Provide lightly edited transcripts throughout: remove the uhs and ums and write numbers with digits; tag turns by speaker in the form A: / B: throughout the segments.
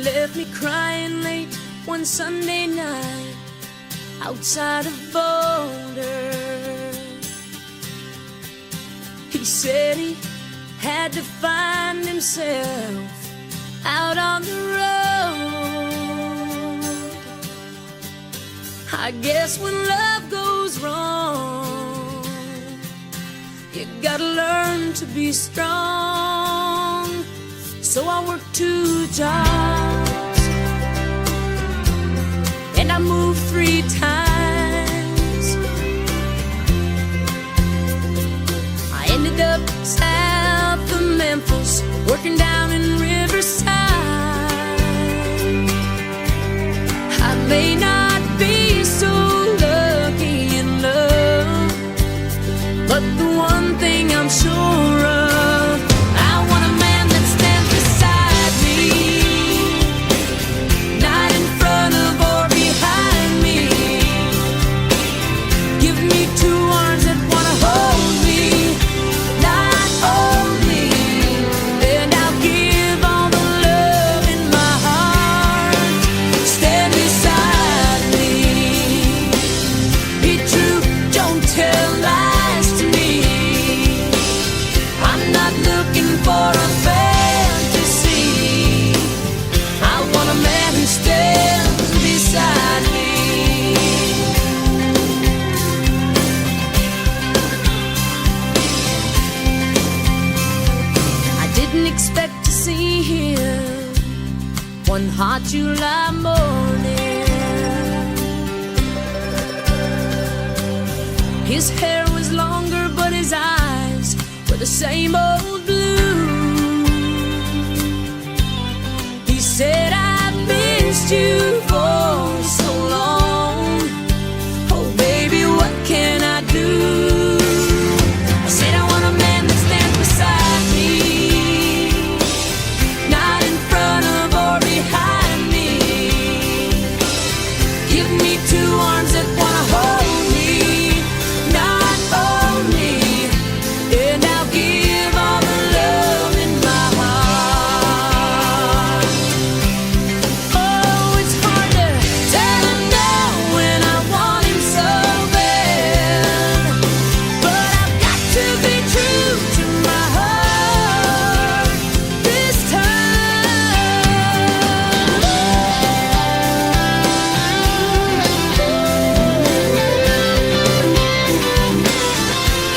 A: left me crying late one Sunday night outside of Boulder. He said he had to find himself out on the road. I guess when love goes wrong, you gotta learn to be strong. So I worked 2 jobs and I moved 3 times. I ended up south of Memphis, working down in Riverside. I may not be so lucky in love, but the one thing I'm sure of, I want a man that stands beside me, not in front of or behind me. Give me 2 arms that wanna hold me, not only, and I'll give all the love in my heart. Stand beside me. Be true, don't tell lies to me. I'm not looking for a fantasy. I want a man who stands beside me. I didn't expect to see him one hot July morning. His hair was longer, but his eyes were the same old blue. He said, I've missed you for so long. Oh, baby, what can I do? I said, I want a man that stands beside me, not in front of or behind me. Give me 2 arms that wanna hold me, not only, and I'll give all the love in my heart. Oh, it's hard to tell him no when I want him so bad, but I've got to be true to my heart this time.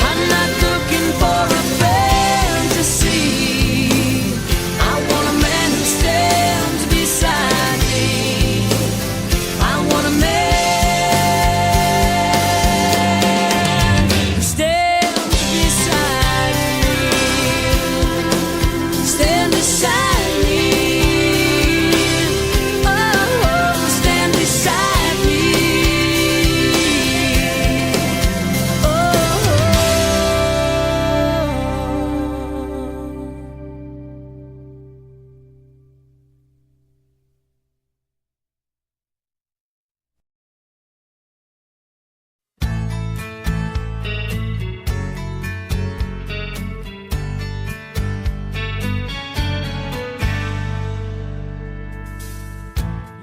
A: I'm not looking for a fantasy. I want a man who stands beside me. I want a man who stands beside me. Stand beside me. Oh, stand beside me.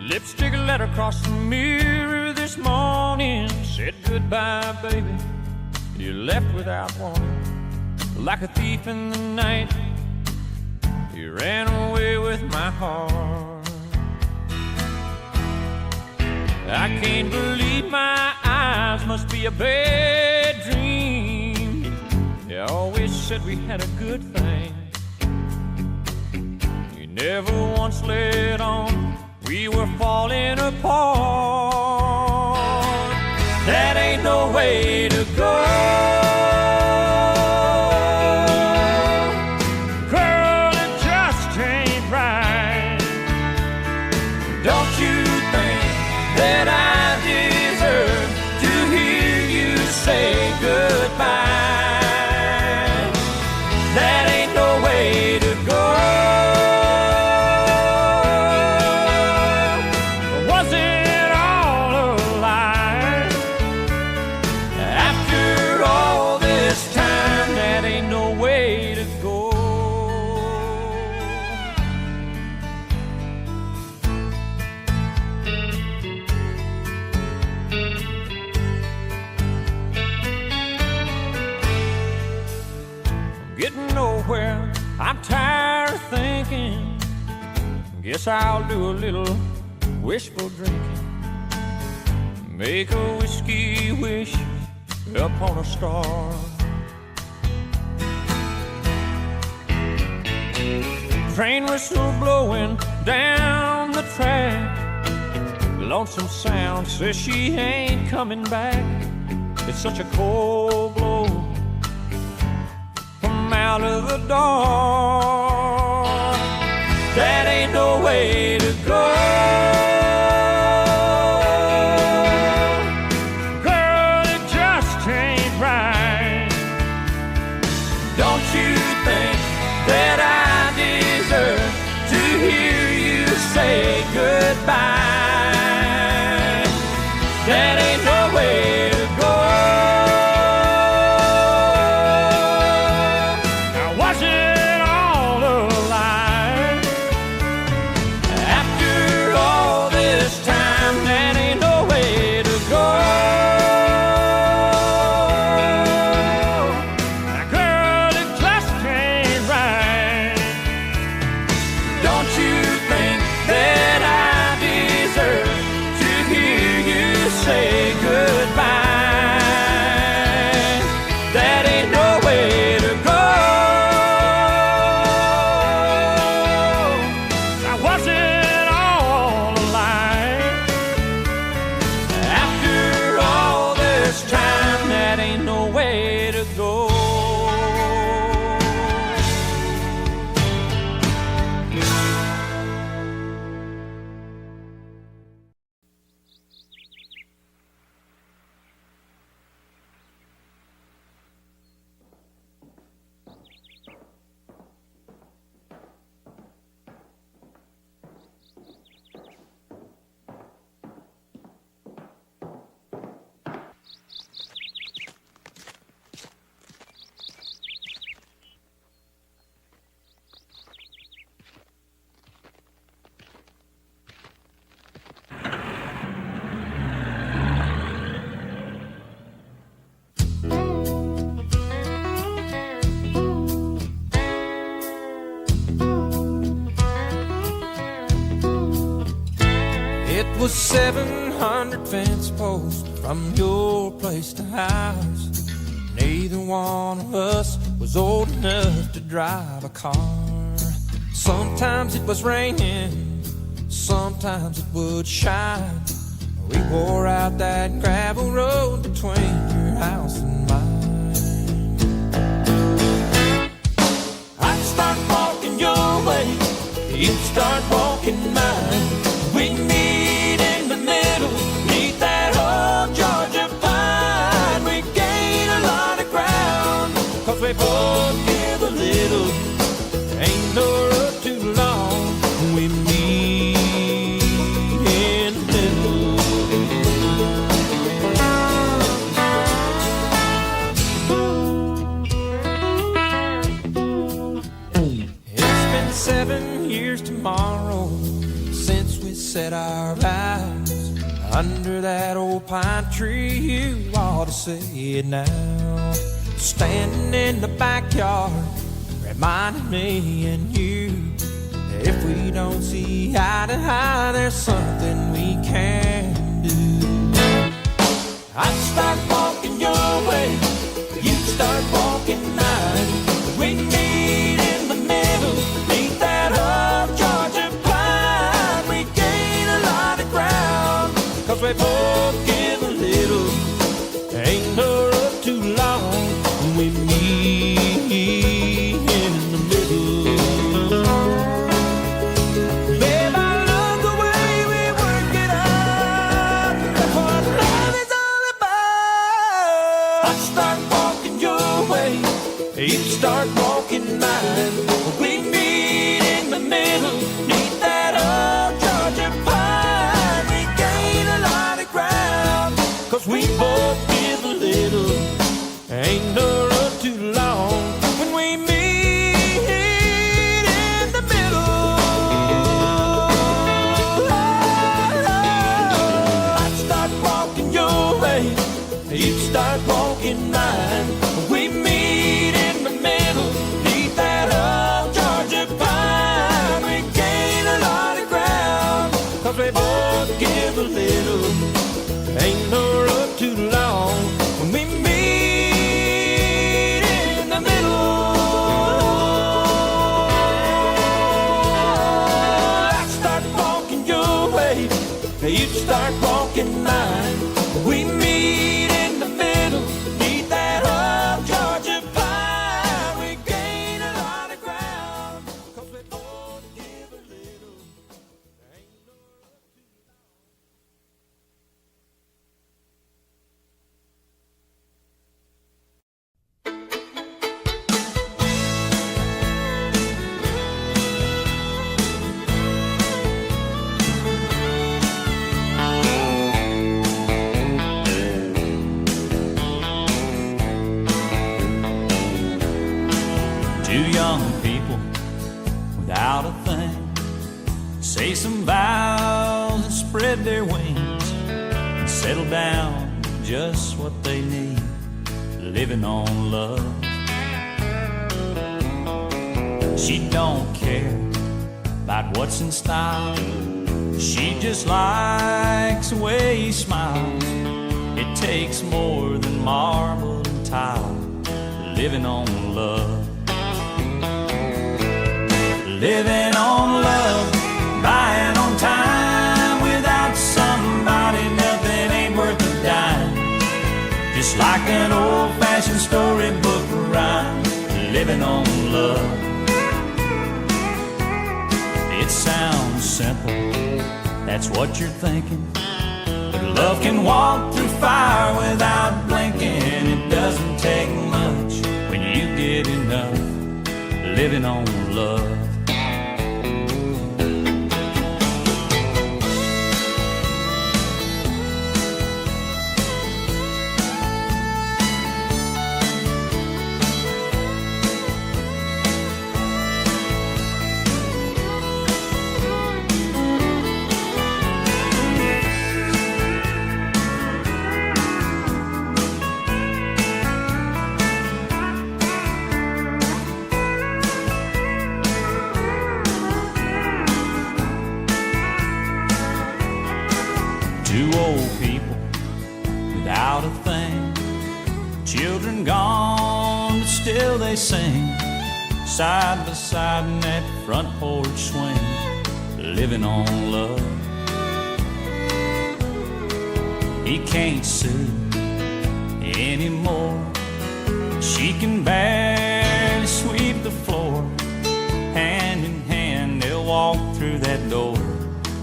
B: Lipstick letter across the mirror this morning said goodbye, baby. You left without warning, like a thief in the night. You ran away with my heart. I can't believe my eyes, must be a bad dream. You always said we had a good thing. You never once let on we were falling apart. That ain't no way to go. Girl, it just ain't right. Don't you think that I deserve to hear you say goodbye? That ain't no way to go. Was it all a lie? After I'm tired of thinking. Guess I'll do a little wishful drinking. Make a whiskey wish upon a star. Train whistle blowing down the track. Lonesome sound says she ain't coming back. It's such a cold blow from out of the dark. That ain't no way to go. Girl, it just ain't right. Don't you think that I deserve to hear you say goodbye? That ain't no way to go. Now was it all a lie? After all this time, that ain't no way to go. Now girl, it just ain't right. Don't you think that I deserve to hear you say goodbye? That ain't no way to go. Now was it all a lie? After all this time, that ain't no way to go. It was 700 fence posts from your place to ours. Neither one of us was old enough to drive a car. Sometimes it was raining, sometimes it would shine. We wore out that gravel road between your house and mine. I'd start walking your way, you'd start walking mine. We meet in the middle, neath that old Georgia pine. We gain a lot of ground, 'cause we both give a little. Ain't no road too long when we meet in the middle. It's been 7 years tomorrow since we said our vows under that old pine tree. You ought to say it now. Standing in the backyard, reminding me and you that if we don't see eye to eye, there's something we can do. I'd start walking your way, you'd start walking mine. We meet in the middle, neath that old Georgia pine. We gain a lot of ground, 'cause we both give a little. Ain't no road too long when we meet in the middle. Babe, I love the way we work it out. That's what love is all about. I'd start walking your way, you'd start walking mine. We meet in the middle, neath that old Georgia pine. We gain a lot of ground, 'cause we both give a little. Ain't no road too long when we meet in the middle. I'd start walking your way, you'd start walking mine. We meet in the middle, neath that old Georgia you start walking mine. We meet in the middle, beneath that old Georgia pine. We gain a lot of ground, 'cause we both give a little. Two young people without a thing say some vows and spread their wings and settle down just what they need, living on love. She don't care about what's in style, she just likes the way he smiles. It takes more than marble and tile, living on love. Living on love, buying on time. Without somebody, nothing ain't worth a dime. Just like an old-fashioned storybook rhyme, living on love. It sounds simple, that's what you're thinking, but love can walk through fire without blinking. It doesn't take much when you get enough, living on love. Two old people without a thing, children gone, but still they sing, side by side in that front porch swing, living on love. He can't see anymore, she can barely sweep the floor. Hand in hand they'll walk through that door,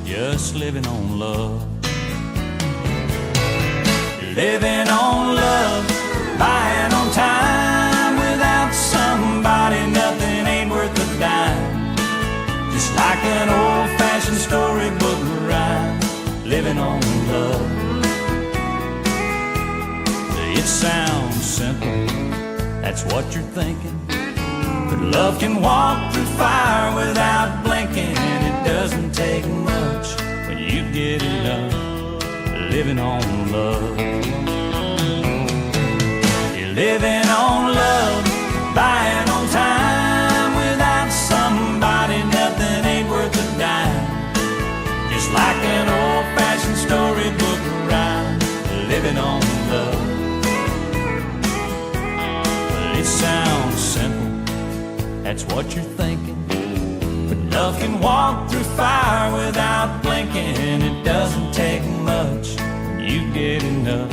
B: just living on love. Living on love, buying on time. Without somebody, nothing ain't worth a dime. Just like an old-fashioned storybook rhyme, living on love. It sounds simple, that's what you're thinking, but love can walk through fire without blinking. It doesn't take much when you get enough, living on love. You're living on love, buying on time. Without somebody, nothing ain't worth a dime. Just like an old-fashioned storybook rhyme, living on love. Well, it sounds simple, that's what you're thinking, but love can walk through fire without blinking. It doesn't take much when you get enough,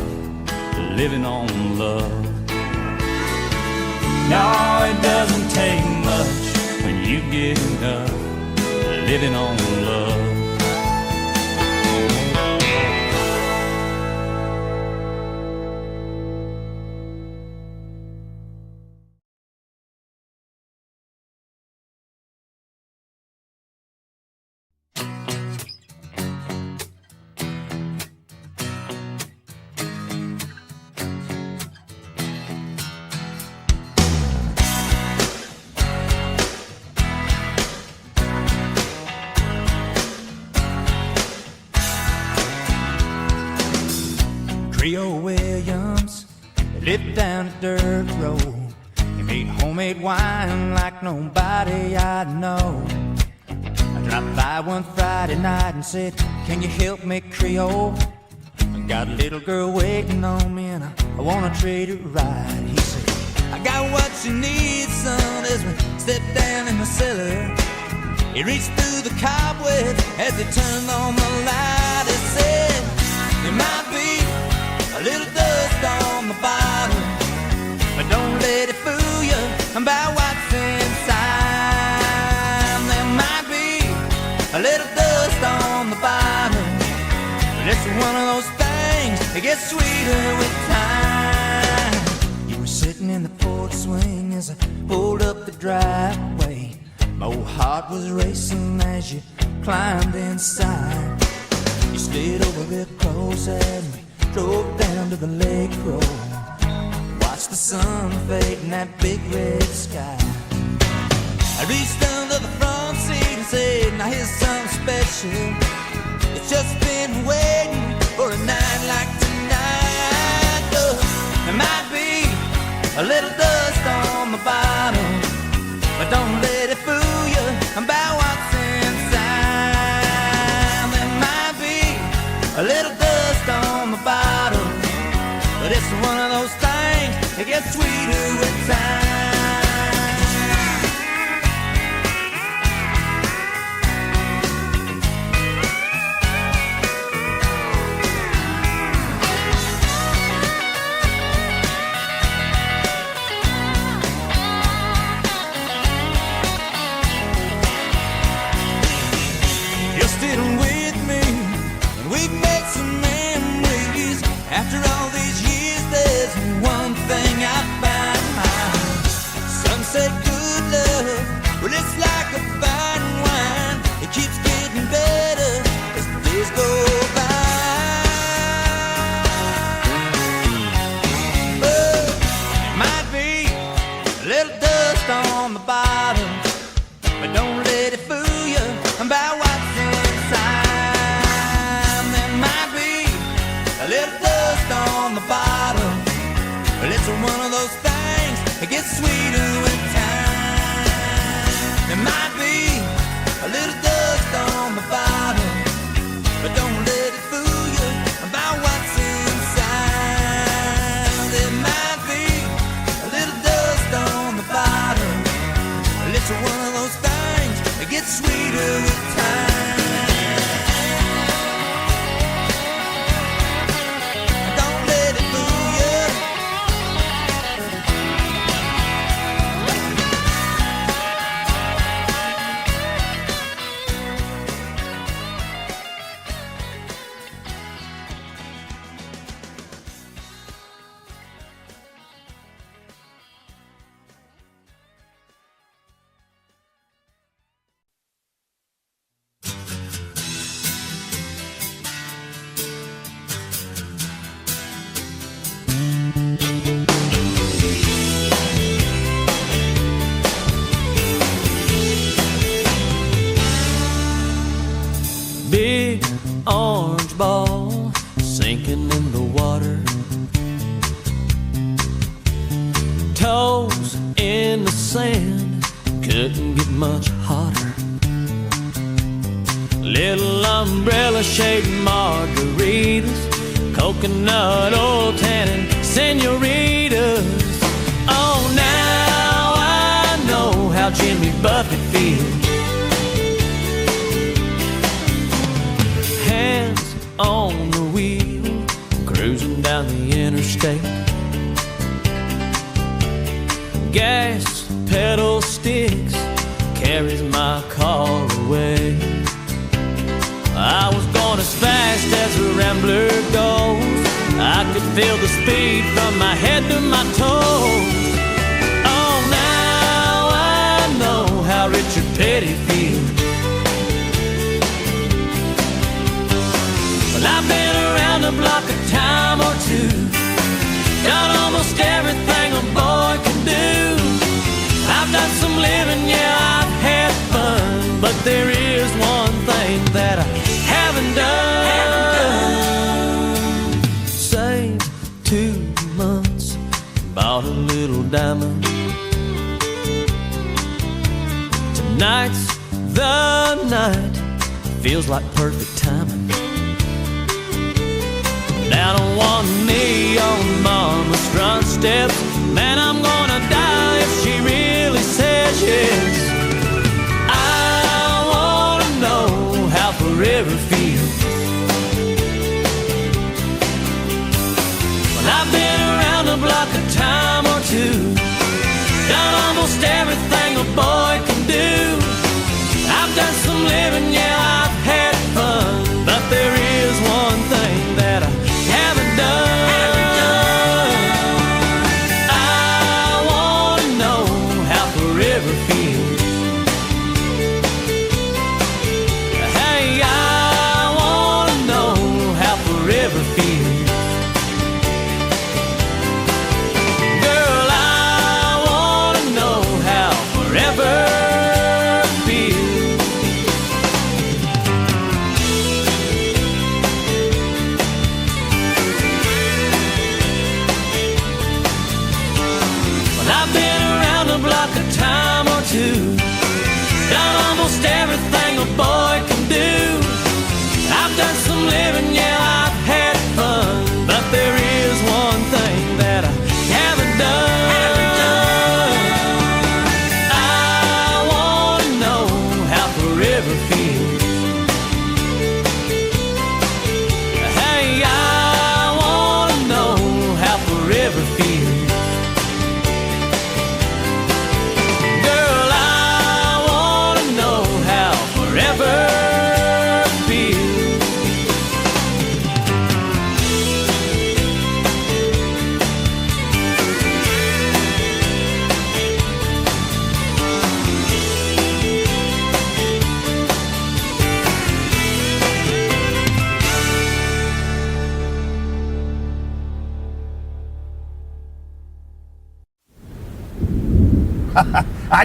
B: living on love. No, it doesn't take much when you get enough, living on love.
C: Creole Williams lived down a dirt road. He made homemade wine like nobody I know. I dropped by one Friday night and said, "Can you help me, Creole? I got a little girl waiting on me and I wanna treat her right." He said, "I got what you need, son," as we stepped down in the cellar. He reached through the cobweb as he turned on the light. He said, there might be a little dust on the bottom, but don't let it fool you about what's inside. There might be a little dust on the bottom, but it's one of those things that gets sweeter with time. You were sitting in the porch swing as I pulled up the driveway. My old heart was racing as you climbed inside. You slid over real close as we drove down to the lake road. Watched the sun fade in that big red sky. I reached under the front seat and said, now here's something special. It's just been waiting for a night like tonight. There might be a little dust on the bottom, but don't let it fool you about what's inside. There might be a little dust on the bottom, but it's one of those things that gets sweeter with time. After all these years, there's one thing I found. Sunset good love, well it's like a fine wine. It keeps getting better as the days go by. But it might be a little dust on the bottom, but don't let it fool you about what's inside. There might be a little on the bottom, but it's one of those things that gets sweeter with time. There might be a little dust on the bottom, but don't let it fool you about what's inside. There might be a little dust on the bottom, but it's one of those things that gets sweeter with time.
A: Big orange ball sinking in the water, toes in the sand, couldn't get much hotter. Little umbrella-shaped margaritas, coconut oil tanning senoritas. Oh, now I know how Jimmy Buffett feels. Hands on the wheel, cruising down the interstate. Gas pedal sticks, carries my car away. I was going as fast as a rambler goes. I could feel the speed from my head to my toes. Oh, now I know how Richard Petty feels. Well, I've been around the block a time or two, done almost everything a boy can do. I've done some living, yeah, I've had fun, but there is one thing that I haven't done. Saved 2 months, bought a little diamond. Tonight's the night, feels like perfect timing. Down on one knee on mama's front steps, man, I'm gonna die if she really says yes. I too. Done almost everything a boy can do. I've done some living, yeah, I've had fun, but there is one thing that I haven't done. I want to know how forever feels. Hey, I want to know how forever feels. Girl, I want to know how forever feels.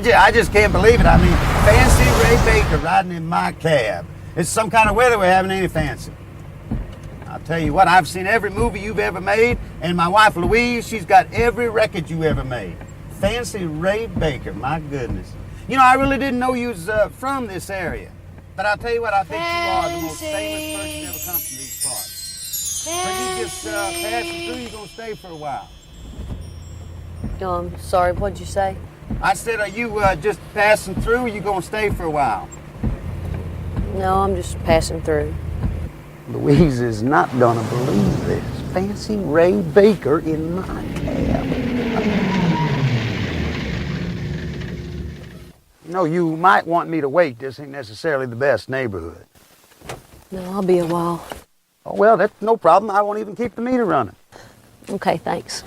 D: I just can't believe it. I mean, Fancy Ray Baker riding in my cab. It's some kind of weather we're having, ain't it, Fancy? I'll tell you what, I've seen every movie you've ever made, and my wife Louise, she's got every record you ever made. Fancy Ray Baker, my goodness. You know, I really didn't know you was from this area. But I'll tell you what, I think you are the most famous person to ever come from these parts. So you just passing through, you're going to stay for a while.
E: I'm sorry, what'd you say?
D: I said, are you just passing through, or you going to stay for a while?
E: No, I'm just passing through.
D: Louise is not going to believe this. Fancy Ray Baker in my cab. You know, you might want me to wait. This ain't necessarily the best neighborhood.
E: No, I'll be a while.
D: Oh, well, that's no problem. I won't even keep the meter running.
E: Okay, thanks.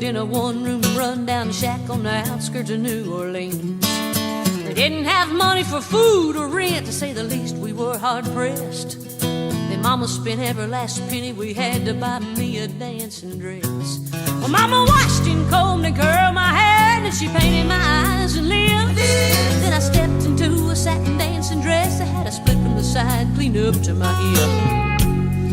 A: In a one-room run-down shack on the outskirts of New Orleans. We didn't have money for food or rent, to say the least. We were hard-pressed. Then Mama spent every last penny we had to buy me a dancing dress. Well, Mama washed and combed and curled my hair, and she painted my eyes and lips. Then I stepped into a satin dancing dress that had a split from the side clean up to my hip.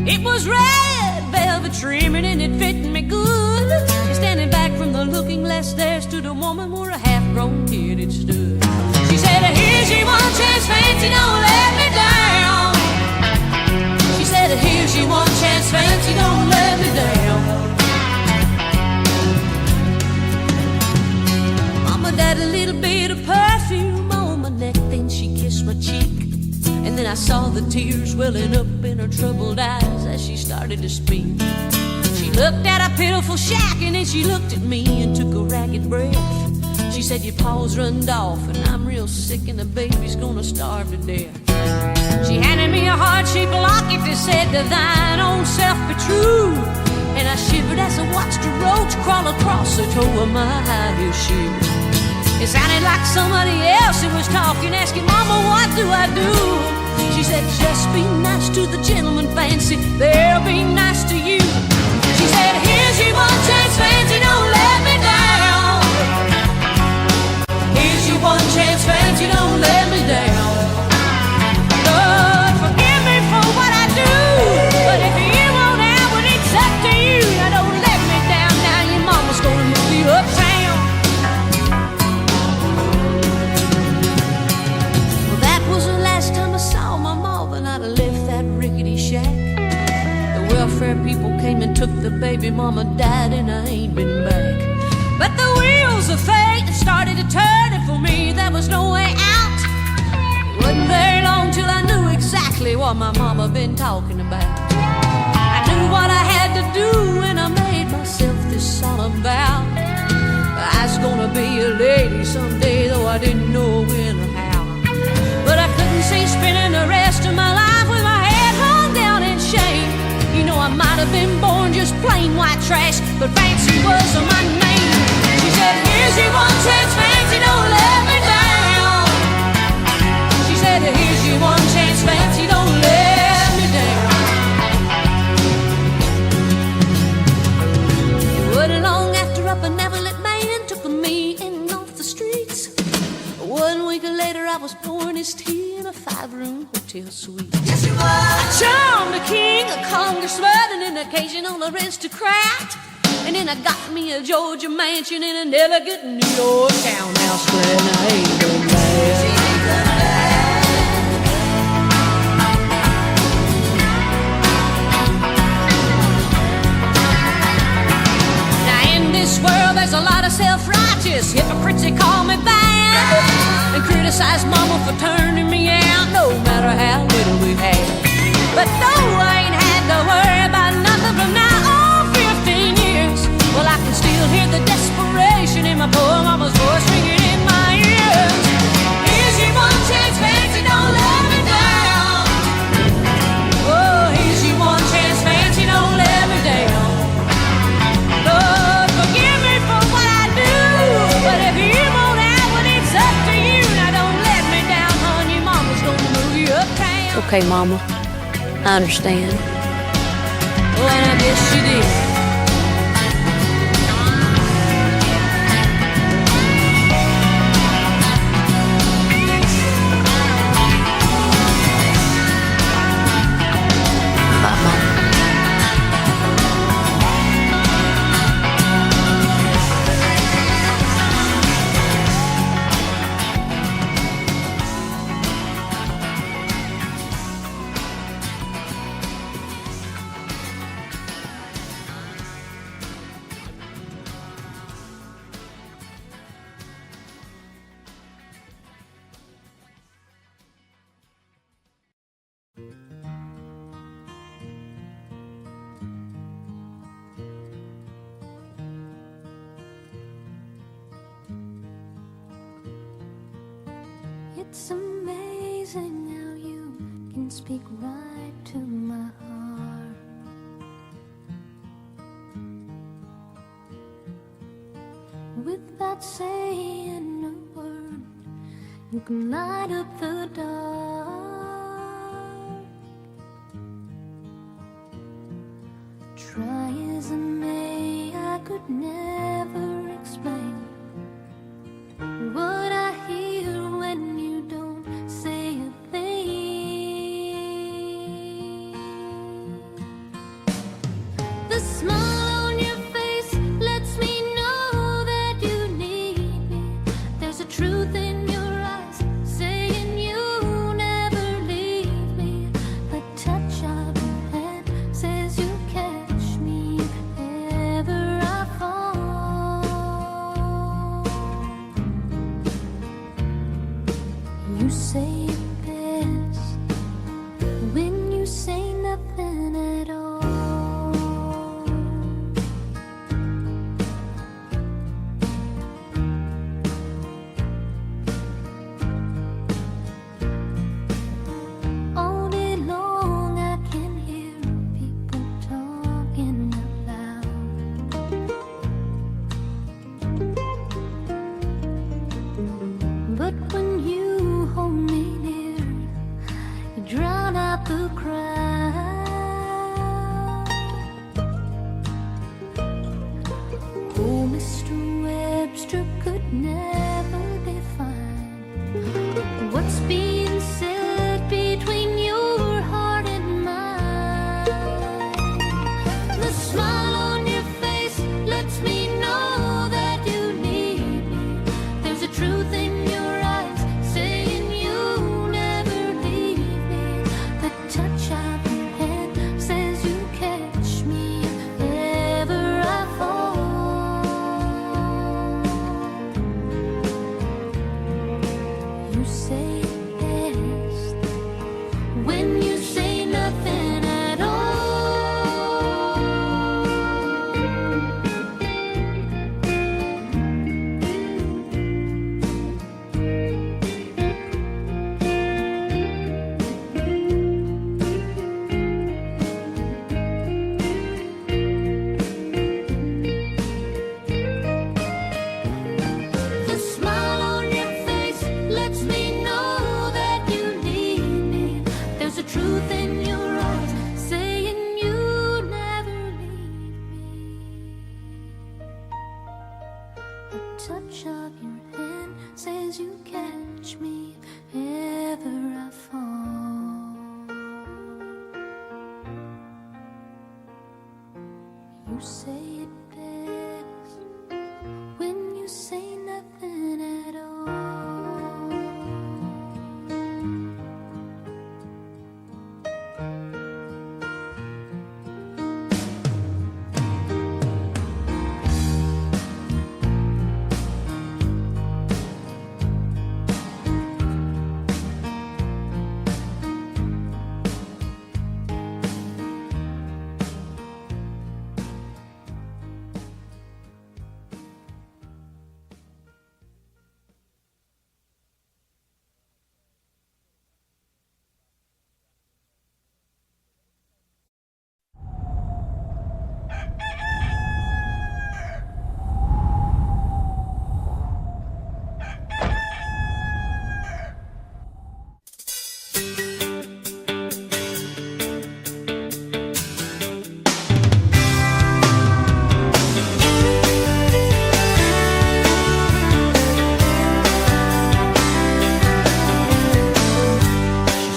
A: It was red velvet trimming and it fit me good. And standing back from the looking glass there stood a woman where a half-grown kid had stood. She said, here's your one chance, Fancy, don't let me down. She said, here's your one chance, Fancy, don't let me down. Mama died a little bit of perfume on my neck, then she kissed my cheek. And then I saw the tears welling up in her troubled eyes as she started to speak. She looked at a pitiful shack and then she looked at me and took a ragged breath. She said, your paws runned off and I'm real sick and the baby's gonna starve to death. She handed me a heart-shaped locket that said, to thine own self be true. And I shivered as I watched a roach crawl across the toe of my high-heel shoe. It sounded like somebody else who was talking, asking, Mama, what do I do? She said, just be nice to the gentleman, Fancy, they'll be nice to you. She said, here's your one chance, Fancy, don't let me down. Here's your one chance, Fancy, don't let me down. Lord, forgive me for what I do, but if you won't have it, it's up to you. Now don't let me down, now your mama's gonna move you uptown. Welfare people came and took the baby, Mama died and I ain't been back. But the wheels of fate started to turn, and for me there was no way out. It wasn't very long till I knew exactly what my mama been talking about. I knew what I had to do and I made myself this solemn vow. I was gonna be a lady someday, though I didn't know when or how. But I couldn't see spending the rest of my life with my head hung down in shame. You know, I might have been born just plain white trash, but Fancy was my name. She said, here's your one chance, fancy, don't let me down. She said, here's your one chance, fancy, don't let me down. It wasn't long after a benevolent man took me in off the streets. 1 week later I was pouring his tea in a 5-room hotel suite. Yes, you was. I charmed a king, a congressman, and an occasional aristocrat. And then I got me a Georgia mansion in an elegant New York townhouse. Glad I ain't done bad. Now in this world there's a lot of self-righteous hypocrites that call me bad and criticize mama for turning me out, no matter how little we've had. But though I ain't had to worry about nothing from now on 15 years, well, I can still hear the desperation in my poor mama's voice ringing in my ears. Here's your one chance, fancy, don't let me down. Oh, here's your one chance, fancy, don't let me down. Lord, forgive me for what I do, but if you won't have it, it's up to you. Now don't let me down, hon, your mama's gonna move you uptown.
E: Okay, Mama. I understand.
A: Oh, and I guess she did.
F: It's amazing how you can speak right to my heart. Without saying a word, you can light up the dark. Try as I may, I could never explain what I hear when you don't say a thing. The smile on your face lets me know that you need me. There's a truth in your eyes saying you never leave me. The touch of your hand says you'll catch me if ever I fall. You say it best when you say nothing at all. All day long I can hear people talking out loud. But when you hold me near, you drown out the crowd. Oh, Mr. Webster could never define what's being said between your heart and mine. The smile on your face lets me know that you need me. There's a truth in your eyes saying you'll never leave me. The touch of your hand says you catch me if ever I fall. touch of your hand says you catch me if ever I fall. You say it best when you say nothing at all.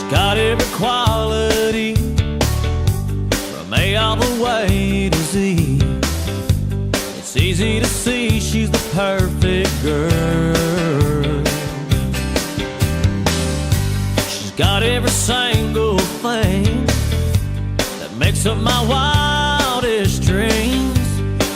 B: Got every quality from A all the way to Z. It's easy to see she's the perfect girl. She's got every single thing that makes up my wildest dreams.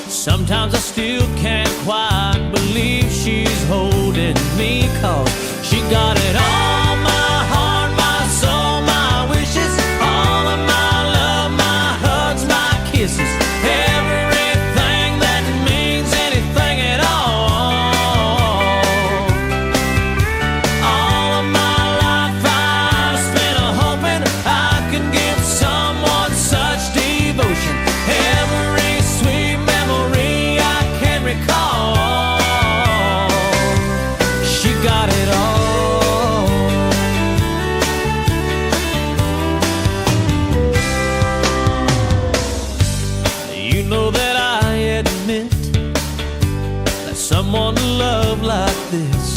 B: Sometimes I still can't quite believe she's holding me, 'cause she got it all, my heart, my soul, my wishes, all of my love, my hugs, my kisses, everything that means anything at all. All of my life I've spent hoping I could give someone such devotion. Every sweet memory I can recall, she got it all. You know that I admit that someone to love like this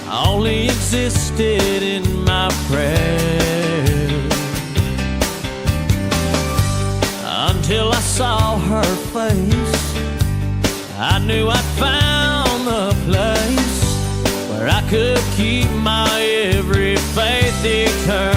B: only existed in my prayers, until I saw her face. I knew I'd found the place where I could keep my every faith eternal.